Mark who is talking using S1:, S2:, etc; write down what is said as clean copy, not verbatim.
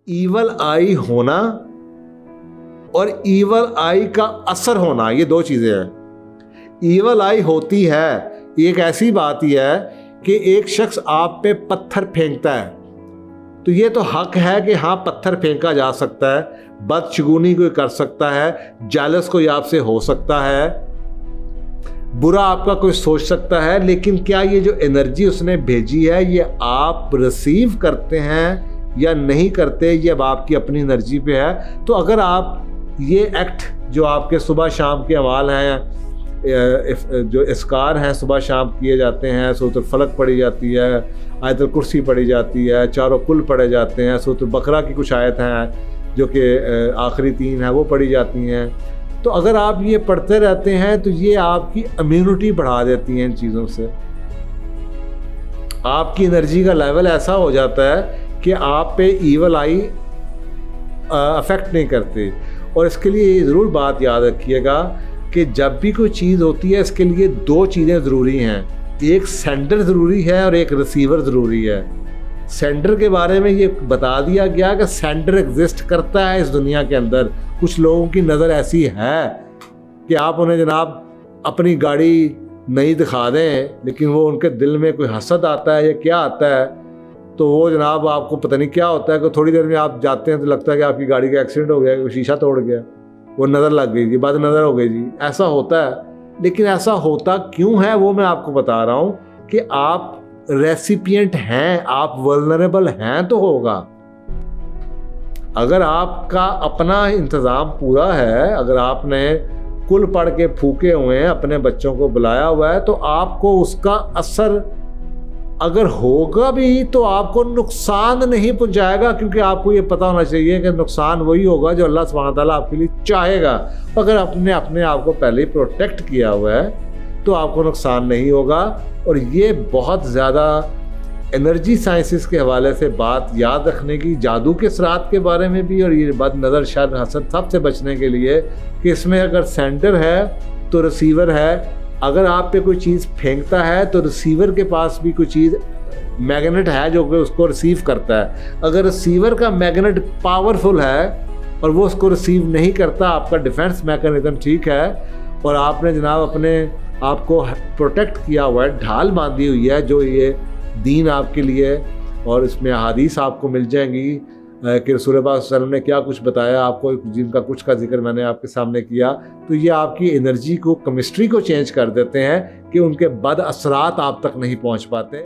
S1: Evil آئی ہونا اور evil آئی کا اثر ہونا، یہ دو چیزیں ہیں۔ ایول آئی ہوتی ہے، ایک ایسی بات ہی ہے کہ ایک شخص آپ پہ پتھر پھینکتا ہے تو یہ تو حق ہے کہ ہاں پتھر پھینکا جا سکتا ہے، بدشگونی کوئی کر سکتا ہے، جالس کوئی آپ سے ہو سکتا ہے، برا آپ کا کوئی سوچ سکتا ہے، لیکن کیا یہ جو انرجی اس نے بھیجی ہے یہ آپ ریسیو کرتے ہیں یا نہیں کرتے، یہ اب آپ کی اپنی انرجی پہ ہے۔ تو اگر آپ یہ ایکٹ جو آپ کے صبح شام کے اعمال ہیں، جو اذکار ہیں صبح شام کیے جاتے ہیں، سورۃ الفلق پڑھی جاتی ہے، آیت الکرسی پڑھی جاتی ہے، چاروں کل پڑھے جاتے ہیں، سورۃ البقرہ کی کچھ آیت ہیں جو کہ آخری 3 ہیں وہ پڑھی جاتی ہیں، تو اگر آپ یہ پڑھتے رہتے ہیں تو یہ آپ کی امیونٹی بڑھا دیتی ہیں ان چیزوں سے۔ آپ کی انرجی کا لیول ایسا ہو جاتا ہے کہ آپ پہ ایول آئی افیکٹ نہیں کرتے۔ اور اس کے لیے یہ ضرور بات یاد رکھیے گا کہ جب بھی کوئی چیز ہوتی ہے اس کے لیے 2 چیزیں ضروری ہیں، ایک سینڈر ضروری ہے اور ایک ریسیور ضروری ہے۔ سینڈر کے بارے میں یہ بتا دیا گیا کہ سینڈر ایگزسٹ کرتا ہے اس دنیا کے اندر۔ کچھ لوگوں کی نظر ایسی ہے کہ آپ انہیں جناب اپنی گاڑی نہیں دکھا دیں لیکن وہ ان کے دل میں کوئی حسد آتا ہے یا کیا آتا ہے تو وہ جناب آپ کو پتہ نہیں کیا ہوتا ہے کہ تھوڑی دیر میں آپ جاتے ہیں تو لگتا ہے کہ آپ کی گاڑی کا ایکسیڈنٹ ہو گیا، کوئی شیشہ توڑ گیا، وہ نظر لگ گئی جی، بد نظر ہو گئی جی، ایسا ہوتا ہے۔ لیکن ایسا ہوتا کیوں ہے وہ میں آپ کو بتا رہا ہوں کہ آپ ریسیپینٹ ہیں، آپ ولنریبل ہیں تو ہوگا۔ اگر آپ کا اپنا انتظام پورا ہے، اگر آپ نے کل پڑھ کے پھونکے ہوئے ہیں، اپنے بچوں کو بلایا ہوا ہے، تو آپ کو اس کا اثر اگر ہوگا بھی تو آپ کو نقصان نہیں پہنچائے گا، کیونکہ آپ کو یہ پتہ ہونا چاہیے کہ نقصان وہی ہوگا جو اللہ سبحانہ تعالیٰ آپ کے لیے چاہے گا۔ اگر آپ نے اپنے آپ کو پہلے ہی پروٹیکٹ کیا ہوا ہے تو آپ کو نقصان نہیں ہوگا۔ اور یہ بہت زیادہ انرجی سائنسز کے حوالے سے بات یاد رکھنے کی، جادو کے اثرات کے بارے میں بھی، اور یہ بد نظر شر حسد سب سے بچنے کے لیے کہ اس میں اگر سینڈر ہے تو ریسیور ہے۔ اگر آپ پہ کوئی چیز پھینکتا ہے تو ریسیور کے پاس بھی کوئی چیز میگنیٹ ہے جو کہ اس کو ریسیو کرتا ہے۔ اگر ریسیور کا میگنیٹ پاورفل ہے اور وہ اس کو ریسیو نہیں کرتا، آپ کا ڈیفنس میکانزم ٹھیک ہے اور آپ نے جناب اپنے آپ کو پروٹیکٹ کیا ہوا ہے، ڈھال باندھی ہوئی ہے جو یہ دین آپ کے لیے، اور اس میں احادیث آپ کو مل جائیں گی کہ رسول اللہ صلی اللہ علیہ وسلم نے کیا کچھ بتایا آپ کو، جن کا کچھ کا ذکر میں نے آپ کے سامنے کیا، تو یہ آپ کی انرجی کو، کیمسٹری کو چینج کر دیتے ہیں کہ ان کے بد اثرات آپ تک نہیں پہنچ پاتے۔